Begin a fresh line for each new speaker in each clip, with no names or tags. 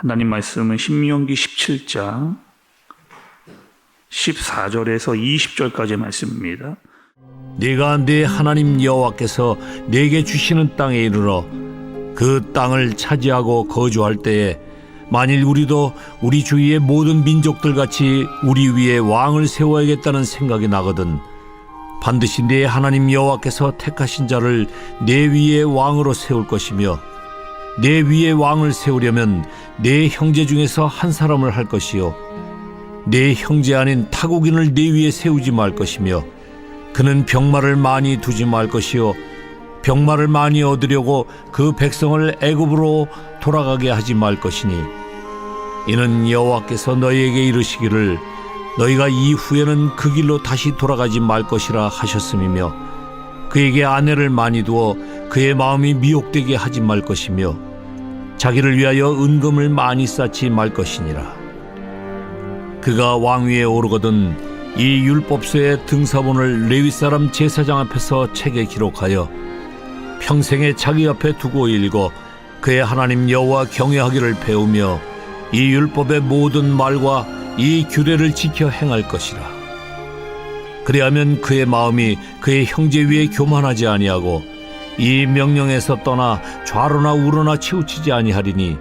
하나님 말씀은 신명기 17장 14절에서 20절까지의 말씀입니다.
네가 네 하나님 여호와께서 네게 주시는 땅에 이르러 그 땅을 차지하고 거주할 때에 만일 우리도 우리 주위의 모든 민족들 같이 우리 위에 왕을 세워야겠다는 생각이 나거든 반드시 네 하나님 여호와께서 택하신 자를 네 위에 왕으로 세울 것이며 네 위에 왕을 세우려면 네 형제 중에서 한 사람을 할 것이요 네 형제 아닌 타국인을 네 위에 세우지 말 것이며 그는 병마를 많이 두지 말 것이요 병마를 많이 얻으려고 그 백성을 애굽으로 돌아가게 하지 말 것이니 이는 여호와께서 너희에게 이르시기를 너희가 이후에는 그 길로 다시 돌아가지 말 것이라 하셨음이며 그에게 아내를 많이 두어 그의 마음이 미혹되게 하지 말 것이며 자기를 위하여 은금을 많이 쌓지 말 것이니라. 그가 왕위에 오르거든 이 율법서의 등사본을 레위 사람 제사장 앞에서 책에 기록하여 평생에 자기 앞에 두고 읽어 그의 하나님 여호와 경외하기를 배우며 이 율법의 모든 말과 이 규례를 지켜 행할 것이라. 그리하면 그의 마음이 그의 형제 위에 교만하지 아니하고 이 명령에서 떠나 좌로나 우로나 치우치지 아니하리니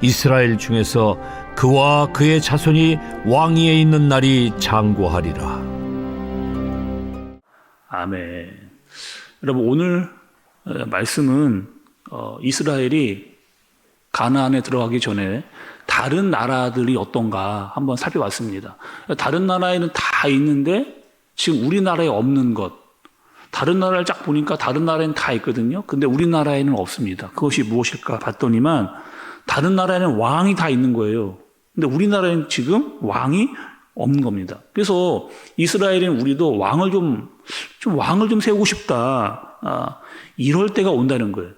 이스라엘 중에서 그와 그의 자손이 왕위에 있는 날이 장구하리라.
아멘. 여러분, 오늘 말씀은 이스라엘이 가나안에 들어가기 전에 다른 나라들이 어떤가 한번 살펴봤습니다. 다른 나라에는 다 있는데 지금 우리나라에 없는 것, 다른 나라를 쫙 보니까 다른 나라에는 다 있거든요. 근데 우리나라에는 없습니다. 그것이 무엇일까 봤더니만 다른 나라에는 왕이 다 있는 거예요. 근데 우리나라에는 지금 왕이 없는 겁니다. 그래서 이스라엘은 우리도 왕을 좀 세우고 싶다. 이럴 때가 온다는 거예요.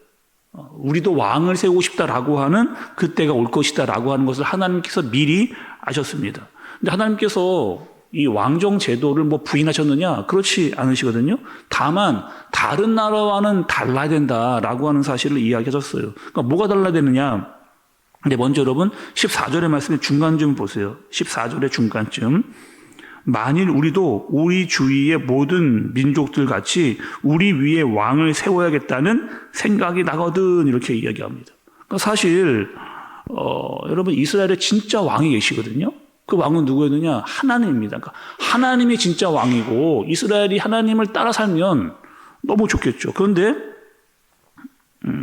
우리도 왕을 세우고 싶다라고 하는 그때가 올 것이다라고 하는 것을 하나님께서 미리 아셨습니다. 근데 하나님께서 이 왕정 제도를 부인하셨느냐? 그렇지 않으시거든요. 다만 다른 나라와는 달라야 된다라고 하는 사실을 이야기하셨어요. 그러니까 뭐가 달라야 되느냐? 근데 먼저 여러분 14절의 말씀의 중간쯤 보세요. 14절의 중간쯤. 만일 우리도 우리 주위의 모든 민족들 같이 우리 위에 왕을 세워야겠다는 생각이 나거든 이렇게 이야기합니다. 그러니까 사실 여러분 이스라엘에 진짜 왕이 계시거든요. 그 왕은 누구였느냐? 하나님입니다. 그러니까 하나님이 진짜 왕이고 이스라엘이 하나님을 따라 살면 너무 좋겠죠. 그런데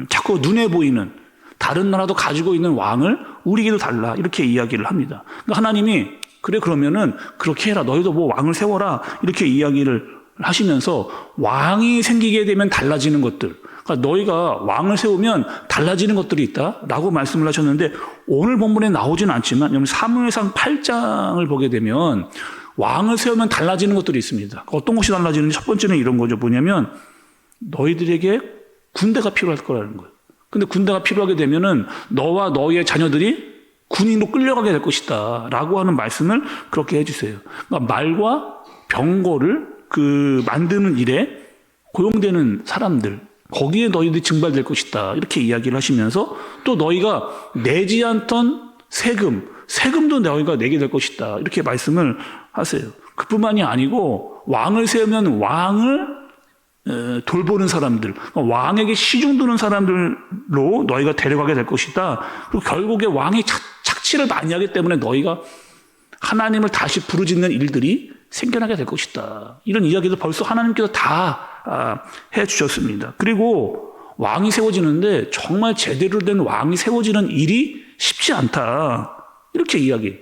자꾸 눈에 보이는 다른 나라도 가지고 있는 왕을 우리에게도 달라 이렇게 이야기를 합니다. 그러니까 하나님이 그래 그러면은 그렇게 해라 너희도 왕을 세워라 이렇게 이야기를 하시면서 왕이 생기게 되면 달라지는 것들 그러니까 너희가 왕을 세우면 달라지는 것들이 있다라고 말씀을 하셨는데 오늘 본문에 나오지는 않지만 사무엘상 8장을 보게 되면 왕을 세우면 달라지는 것들이 있습니다. 어떤 것이 달라지는지 첫 번째는 이런 거죠. 뭐냐면 너희들에게 군대가 필요할 거라는 거예요. 근데 군대가 필요하게 되면은 너와 너의 자녀들이 군인으로 끌려가게 될 것이다 라고 하는 말씀을 그렇게 해주세요. 그러니까 말과 병거를 만드는 일에 고용되는 사람들 거기에 너희들이 증발될 것이다 이렇게 이야기를 하시면서 또 너희가 내지 않던 세금도 너희가 내게 될 것이다 이렇게 말씀을 하세요. 그뿐만이 아니고 왕을 세우면 왕을 돌보는 사람들, 왕에게 시중 두는 사람들로 너희가 데려가게 될 것이다. 그리고 결국에 왕이 착취를 많이 하기 때문에 너희가 하나님을 다시 부르짖는 일들이 생겨나게 될 것이다. 이런 이야기도 벌써 하나님께서 다 해주셨습니다. 그리고 왕이 세워지는데 정말 제대로 된 왕이 세워지는 일이 쉽지 않다. 이렇게 이야기를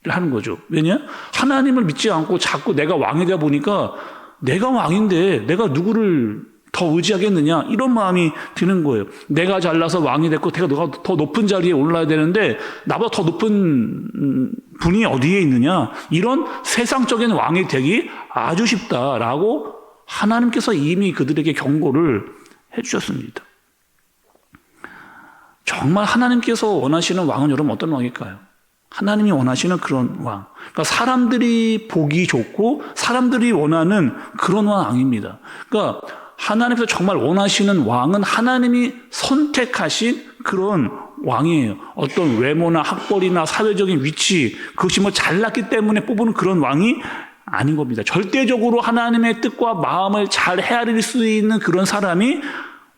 하는 거죠. 왜냐? 하나님을 믿지 않고 자꾸 내가 왕이 되다 보니까 내가 왕인데 내가 누구를 더 의지하겠느냐 이런 마음이 드는 거예요. 내가 잘나서 왕이 됐고 내가 더 높은 자리에 올라야 되는데 나보다 더 높은 분이 어디에 있느냐 이런 세상적인 왕이 되기 아주 쉽다라고 하나님께서 이미 그들에게 경고를 해주셨습니다. 정말 하나님께서 원하시는 왕은 여러분 어떤 왕일까요? 하나님이 원하시는 그런 왕. 그러니까 사람들이 보기 좋고 사람들이 원하는 그런 왕입니다. 그러니까 하나님께서 정말 원하시는 왕은 하나님이 선택하신 그런 왕이에요. 어떤 외모나 학벌이나 사회적인 위치, 그것이 뭐 잘났기 때문에 뽑은 그런 왕이 아닌 겁니다. 절대적으로 하나님의 뜻과 마음을 잘 헤아릴 수 있는 그런 사람이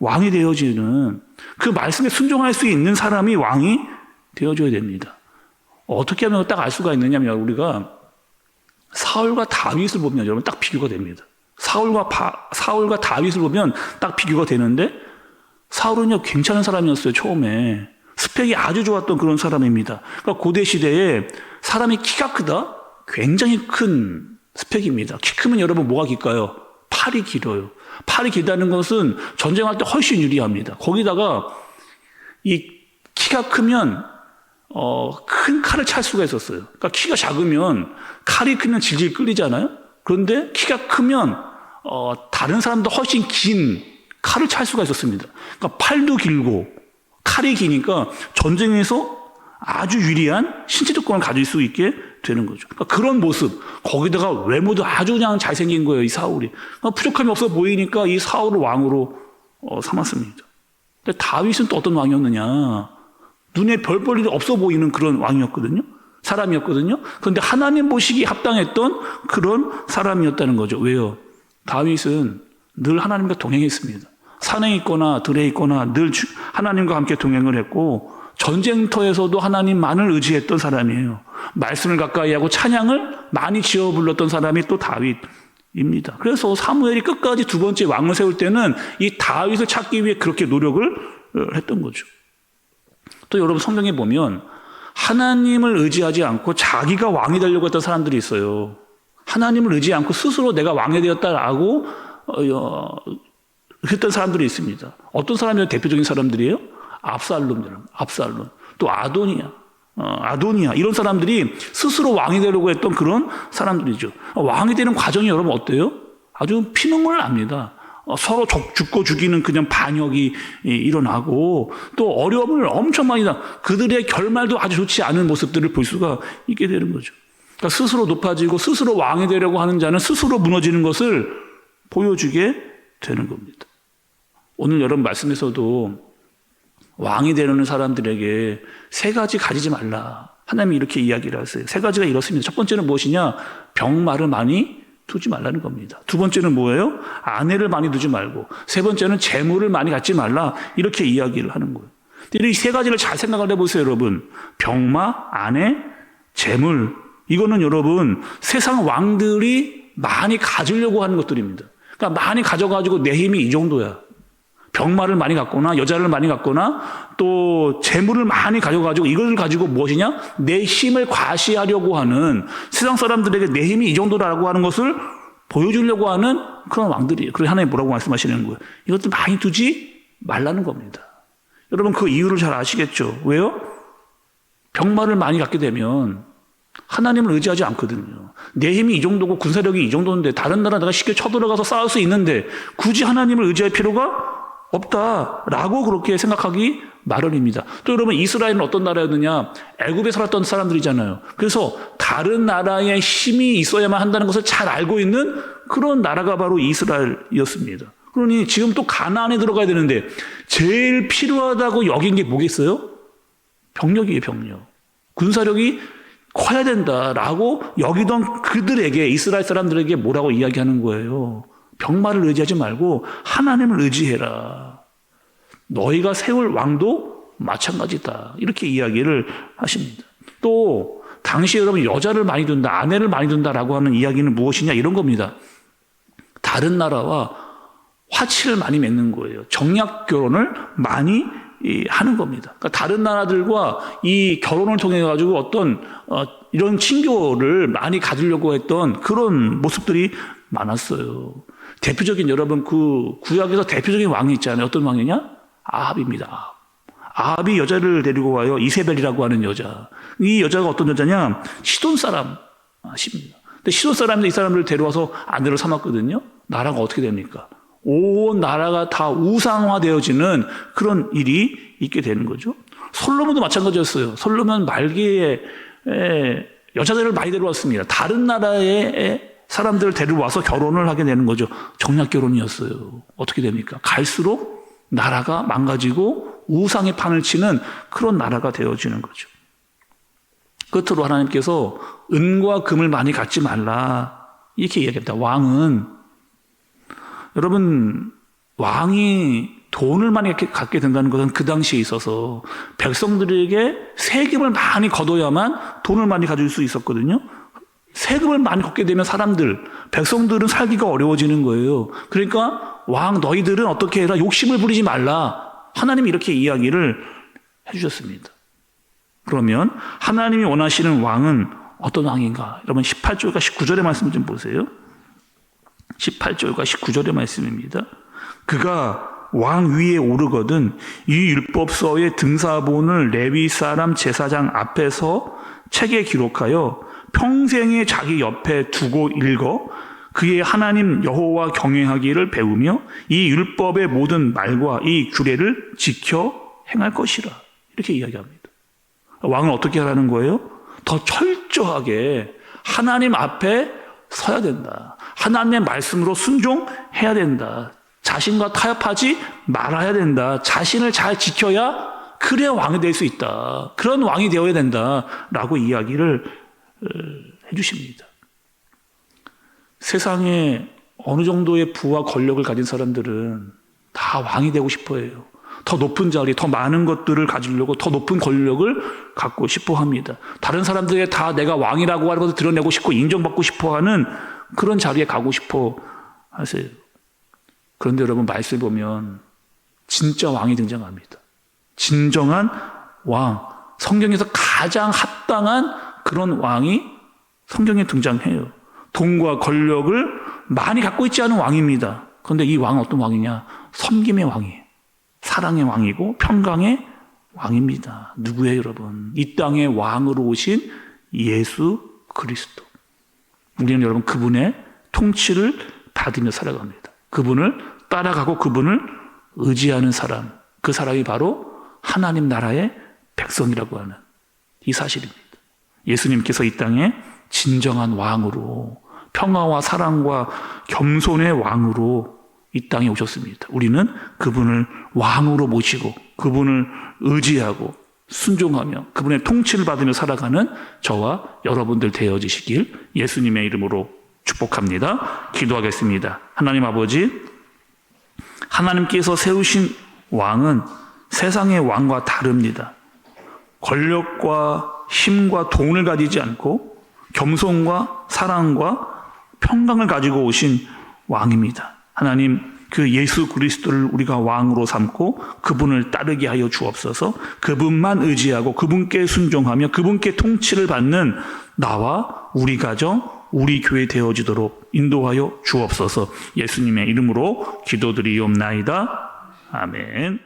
왕이 되어지는, 그 말씀에 순종할 수 있는 사람이 왕이 되어줘야 됩니다. 어떻게 하면 딱 알 수가 있느냐면, 우리가 사울과 다윗을 보면 여러분 딱 비교가 됩니다. 사울과 다윗을 보면 딱 비교가 되는데, 사울은요 괜찮은 사람이었어요. 처음에 스펙이 아주 좋았던 그런 사람입니다. 그러니까 고대 시대에 사람이 키가 크다, 굉장히 큰 스펙입니다. 키 크면 여러분 뭐가 길까요? 팔이 길어요. 팔이 길다는 것은 전쟁할 때 훨씬 유리합니다. 거기다가 이 키가 크면 큰 칼을 찰 수가 있었어요. 그러니까 키가 작으면 칼이 크면 질질 끌리잖아요. 그런데 키가 크면 다른 사람도 훨씬 긴 칼을 찰 수가 있었습니다. 그러니까 팔도 길고 칼이 기니까 전쟁에서 아주 유리한 신체 조건을 가질 수 있게 되는 거죠. 그러니까 그런 모습, 거기다가 외모도 아주 그냥 잘생긴 거예요, 이 사울이. 그러니까 부족함이 없어 보이니까 이 사울을 왕으로 삼았습니다. 근데 다윗은 또 어떤 왕이었느냐? 눈에 별 볼 일이 없어 보이는 그런 왕이었거든요. 사람이었거든요. 그런데 하나님 보시기에 합당했던 그런 사람이었다는 거죠. 왜요? 다윗은 늘 하나님과 동행했습니다. 산에 있거나 들에 있거나 늘 하나님과 함께 동행을 했고, 전쟁터에서도 하나님만을 의지했던 사람이에요. 말씀을 가까이 하고 찬양을 많이 지어 불렀던 사람이 또 다윗입니다. 그래서 사무엘이 끝까지 두 번째 왕을 세울 때는 이 다윗을 찾기 위해 그렇게 노력을 했던 거죠. 또 여러분 성경에 보면 하나님을 의지하지 않고 자기가 왕이 되려고 했던 사람들이 있어요. 하나님을 의지하지 않고 스스로 내가 왕이 되었다라고 했던 사람들이 있습니다. 어떤 사람이 대표적인 사람들이에요? 압살롬, 또 아도니아 이런 사람들이 스스로 왕이 되려고 했던 그런 사람들이죠. 왕이 되는 과정이 여러분 어때요? 아주 피눈물 납니다. 서로 죽고 죽이는 그냥 반역이 일어나고, 또 어려움을 엄청 많이 그들의 결말도 아주 좋지 않은 모습들을 볼 수가 있게 되는 거죠. 그러니까 스스로 높아지고 스스로 왕이 되려고 하는 자는 스스로 무너지는 것을 보여주게 되는 겁니다. 오늘 여러분 말씀에서도 왕이 되려는 사람들에게 세 가지 가지지 말라, 하나님이 이렇게 이야기를 하세요. 세 가지가 이렇습니다. 첫 번째는 무엇이냐? 병마를 많이 두지 말라는 겁니다. 두 번째는 뭐예요? 아내를 많이 두지 말고, 세 번째는 재물을 많이 갖지 말라, 이렇게 이야기를 하는 거예요. 이 세 가지를 잘 생각을 해보세요, 여러분. 병마, 아내, 재물, 이거는 여러분 세상 왕들이 많이 가지려고 하는 것들입니다. 그러니까 많이 가져가지고 내 힘이 이 정도야. 병마를 많이 갖거나 여자를 많이 갖거나 또 재물을 많이 가져가지고 이걸 가지고 무엇이냐? 내 힘을 과시하려고 하는, 세상 사람들에게 내 힘이 이 정도라고 하는 것을 보여주려고 하는 그런 왕들이에요. 그래서 하나님 뭐라고 말씀하시는 거예요? 이것들 많이 두지 말라는 겁니다. 여러분 그 이유를 잘 아시겠죠? 왜요? 병마를 많이 갖게 되면 하나님을 의지하지 않거든요. 내 힘이 이 정도고 군사력이 이 정도인데 다른 나라 내가 쉽게 쳐들어가서 싸울 수 있는데 굳이 하나님을 의지할 필요가 없다라고 그렇게 생각하기 마련입니다. 또 여러분 이스라엘은 어떤 나라였느냐? 애굽에 살았던 사람들이잖아요. 그래서 다른 나라에 힘이 있어야만 한다는 것을 잘 알고 있는 그런 나라가 바로 이스라엘이었습니다. 그러니 지금 또 가나안에 들어가야 되는데 제일 필요하다고 여긴 게 뭐겠어요? 병력이에요, 병력. 군사력이 커야 된다라고 여기던 그들에게, 이스라엘 사람들에게 뭐라고 이야기하는 거예요? 병마를 의지하지 말고 하나님을 의지해라. 너희가 세울 왕도 마찬가지다. 이렇게 이야기를 하십니다. 또 당시 여러분 여자를 많이 둔다, 아내를 많이 둔다라고 하는 이야기는 무엇이냐? 이런 겁니다. 다른 나라와 화치를 많이 맺는 거예요. 정략 결혼을 많이 하는 겁니다. 그러니까 다른 나라들과 이 결혼을 통해 가지고 어떤 이런 친교를 많이 가지려고 했던 그런 모습들이 많았어요. 대표적인 여러분 그 구약에서 대표적인 왕이 있잖아요. 어떤 왕이냐? 아합입니다. 아합이 여자를 데리고 와요. 이세벨이라고 하는 여자. 이 여자가 어떤 여자냐? 시돈 사람 아십니다. 근데 시돈 사람이 이 사람들을 데려와서 아내로 삼았거든요. 나라가 어떻게 됩니까? 온 나라가 다 우상화되어지는 그런 일이 있게 되는 거죠. 솔로몬도 마찬가지였어요. 솔로몬 말기에 여자들을 많이 데려왔습니다. 다른 나라의 사람들을 데려와서 결혼을 하게 되는 거죠. 정략 결혼이었어요. 어떻게 됩니까? 갈수록 나라가 망가지고 우상의 판을 치는 그런 나라가 되어지는 거죠. 끝으로 하나님께서 은과 금을 많이 갖지 말라 이렇게 이야기합니다. 여러분 왕이 돈을 많이 갖게 된다는 것은 그 당시에 있어서 백성들에게 세금을 많이 걷어야만 돈을 많이 가질 수 있었거든요. 세금을 많이 걷게 되면 백성들은 살기가 어려워지는 거예요. 그러니까 왕 너희들은 어떻게 해라, 욕심을 부리지 말라. 하나님이 이렇게 이야기를 해주셨습니다. 그러면 하나님이 원하시는 왕은 어떤 왕인가? 여러분 18절과 19절의 말씀 좀 보세요. 18절과 19절의 말씀입니다. 그가 왕 위에 오르거든 이 율법서의 등사본을 레위 사람 제사장 앞에서 책에 기록하여 평생에 자기 옆에 두고 읽어 그의 하나님 여호와 경외하기를 배우며 이 율법의 모든 말과 이 규례를 지켜 행할 것이라. 이렇게 이야기합니다. 왕은 어떻게 하라는 거예요? 더 철저하게 하나님 앞에 서야 된다. 하나님의 말씀으로 순종해야 된다. 자신과 타협하지 말아야 된다. 자신을 잘 지켜야 그래야 왕이 될 수 있다. 그런 왕이 되어야 된다라고 이야기를 해주십니다. 세상에 어느 정도의 부와 권력을 가진 사람들은 다 왕이 되고 싶어 해요. 더 높은 자리, 더 많은 것들을 가지려고 더 높은 권력을 갖고 싶어 합니다. 다른 사람들에게 다 내가 왕이라고 하는 것을 드러내고 싶고 인정받고 싶어 하는 그런 자리에 가고 싶어 하세요. 그런데 여러분 말씀을 보면 진짜 왕이 등장합니다. 진정한 왕, 성경에서 가장 합당한 그런 왕이 성경에 등장해요. 돈과 권력을 많이 갖고 있지 않은 왕입니다. 그런데 이 왕은 어떤 왕이냐? 섬김의 왕이에요. 사랑의 왕이고 평강의 왕입니다. 누구예요, 여러분? 이 땅의 왕으로 오신 예수 그리스도. 우리는 여러분 그분의 통치를 받으며 살아갑니다. 그분을 따라가고 그분을 의지하는 사람, 그 사람이 바로 하나님 나라의 백성이라고 하는 이 사실입니다. 예수님께서 이 땅에 진정한 왕으로 평화와 사랑과 겸손의 왕으로 이 땅에 오셨습니다. 우리는 그분을 왕으로 모시고 그분을 의지하고 순종하며 그분의 통치를 받으며 살아가는 저와 여러분들 되어지시길 예수님의 이름으로 축복합니다. 기도하겠습니다. 하나님 아버지, 하나님께서 세우신 왕은 세상의 왕과 다릅니다. 권력과 힘과 돈을 가지지 않고 겸손과 사랑과 평강을 가지고 오신 왕입니다. 하나님, 그 예수 그리스도를 우리가 왕으로 삼고 그분을 따르게 하여 주옵소서. 그분만 의지하고 그분께 순종하며 그분께 통치를 받는 나와 우리 가정, 우리 교회 되어지도록 인도하여 주옵소서. 예수님의 이름으로 기도드리옵나이다. 아멘.